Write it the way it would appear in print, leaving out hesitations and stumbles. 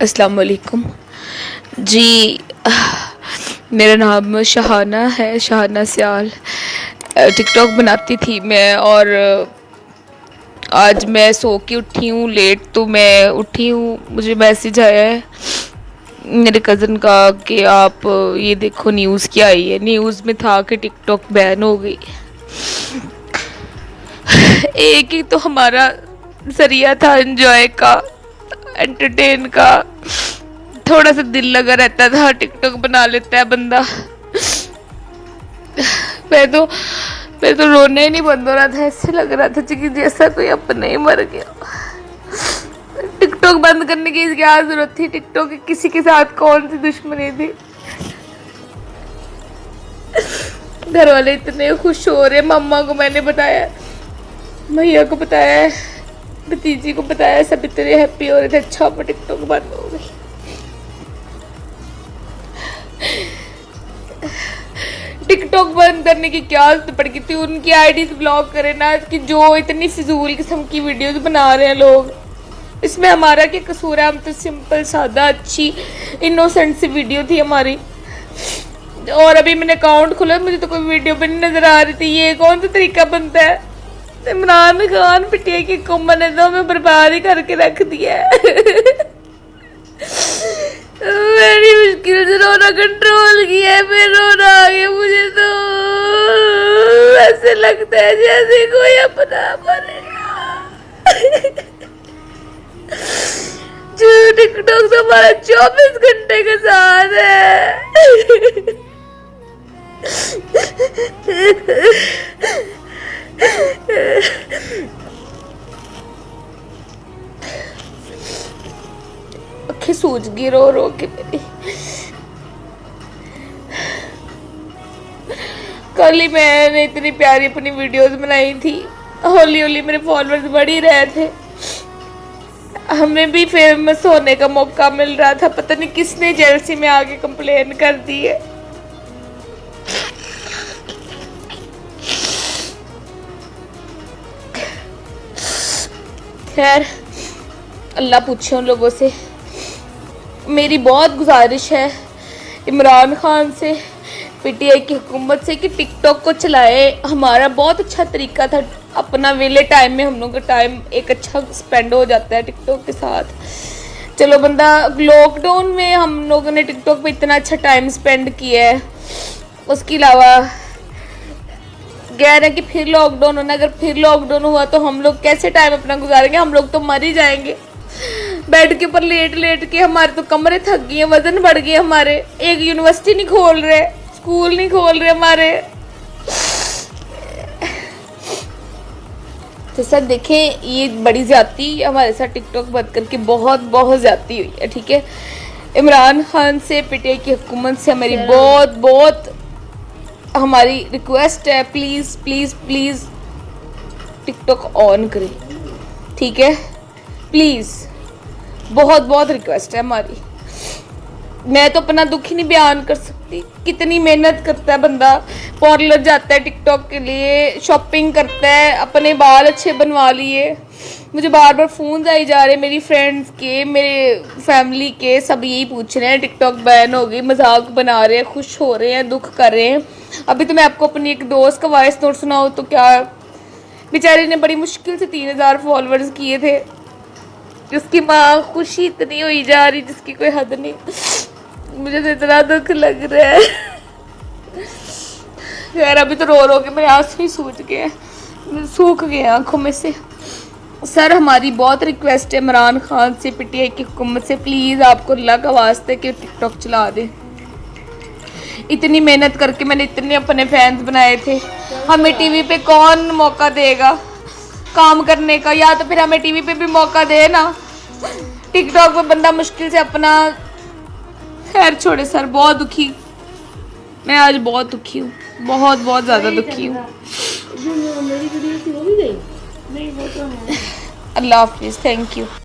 अस्सलाम वालेकुम जी। मेरा नाम शहाना है, शहाना सियाल। टिकटॉक बनाती थी मैं, और आज मैं सो के उठी हूँ लेट। तो मैं उठी हूँ, मुझे मैसेज आया है मेरे कज़न का कि आप ये देखो न्यूज़ क्या आई है। न्यूज़ में था कि टिकटॉक बैन हो गई। एक ही तो हमारा जरिया था एंजॉय का, एंटरटेन का। थोड़ा सा दिल लगा रहता था, टिकटॉक बना लेता है बंदा। मैं तो मैं तो रोना ही नहीं बंद हो रहा था। ऐसे लग रहा था कि जैसा कोई अपना ही मर गया। टिकटॉक बंद करने की क्या जरूरत थी? टिकटॉक की किसी के साथ कौन सी दुश्मनी थी? घर वाले इतने खुश हो रहे। मम्मा को मैंने बताया, भैया को बताया, भतीजी को बताया, सब इतने हैप्पी हो रहे थे। अच्छा पर टिकटॉक बंद हो गई। टिकटॉक बंद करने की क्या जरूरत पड़ गई थी? उनकी आईडी ब्लॉक करे ना, कि जो इतनी फिजूल किस्म की वीडियोस बना रहे हैं लोग। इसमें हमारा क्या कसूर है? हम तो सिंपल सादा अच्छी इनोसेंट सी वीडियो थी हमारी। और अभी मैंने अकाउंट खोला, मुझे तो कोई वीडियो भी नहीं नजर आ रही थी। ये कौन सा तरीका बनता है? इमरान खान पिटिया की कुम्बा ने तो हमें बर्बाद ही करके रख दिया है। बड़ी मुश्किल से रोना कंट्रोल किया है, फिर रोना आ गया मुझे। तो ऐसे लगता है जैसे कोई अपना मरेगा। जो टिकटॉक तो हमारा 24 घंटे के साथ है। आंखें सूज गई रो रो के मेरी। कल ही मैंने इतनी प्यारी अपनी वीडियोस बनाई थी। हौली हौली मेरे फॉलोअर्स बढ़ ही रहे थे। हमें भी फेमस होने का मौका मिल रहा था। पता नहीं किसने जेलसी में आके कंप्लेन कर दी है। खैर, अल्लाह पूछे उन लोगों से। मेरी बहुत गुजारिश है इमरान खान से, पीटीआई की हुकूमत से, कि टिकटॉक को चलाए। हमारा बहुत अच्छा तरीका था। अपना वेले टाइम में हम लोग का टाइम एक अच्छा स्पेंड हो जाता है टिकटॉक के साथ। चलो बंदा, लॉकडाउन में हम लोगों ने टिकटॉक पे इतना अच्छा टाइम स्पेंड किया है। उसके अलावा कह रहे हैं कि फिर लॉकडाउन होना। अगर फिर लॉकडाउन हुआ तो हम लोग कैसे टाइम अपना गुजारेंगे? हम लोग तो मर ही जाएंगे। बेड के ऊपर लेट लेट के हमारे तो कमरे थक गए हैं, वजन बढ़ गए हमारे। एक यूनिवर्सिटी नहीं खोल रहे, स्कूल नहीं खोल रहे हमारे। तो सर देखें, ये बड़ी ज्यादती हमारे साथ टिकटॉक बंद करके बहुत बहुत ज्यादती हुई है। ठीक है, इमरान खान से, पीटीआई की हुकूमत से हमारी बहुत बहुत हमारी रिक्वेस्ट है, please please please TikTok on करें। ठीक है, प्लीज, बहुत बहुत रिक्वेस्ट है हमारी। मैं तो अपना दुख ही नहीं बयान कर सकती। कितनी मेहनत करता है बंदा, पार्लर जाता है टिकटॉक के लिए, शॉपिंग करता है, अपने बाल अच्छे बनवा लिए। मुझे बार बार फोन आई जा रहे हैं मेरी फ्रेंड्स के, मेरे फैमिली के, सब यही पूछ रहे हैं टिकटॉक बैन हो गई। मजाक बना रहे हैं, खुश हो रहे हैं, दुख कर रहे हैं। अभी तो मैं आपको अपनी एक दोस्त का वॉइस नोट सुनाऊँ तो क्या, बेचारी ने बड़ी मुश्किल से 3000 फॉलोअर्स किए थे। उसकी माँ खुशी इतनी हुई जा रही जिसकी कोई हद नहीं। मुझे तो इतना दुख लग रहा है यार। अभी तो रो रो के मेरे आंसू ही सूख गए, सूख गए आंखों में से। सर हमारी बहुत रिक्वेस्ट है इमरान खान से, पीटीआई की हुकूमत से, प्लीज आपको अल्लाह का वास्ते कि टिकटॉक चला दे। इतनी मेहनत करके मैंने इतने अपने फैंस बनाए थे। हमें टीवी पे कौन मौका देगा काम करने का? या तो फिर हमें टीवी पे भी मौका दे ना। टिकटॉक पे बंदा मुश्किल से अपना। खैर छोड़े सर, बहुत दुखी मैं आज, बहुत दुखी हूँ, बहुत बहुत ज्यादा दुखी हूँ। अल्लाह हाफिज, थैंक यू।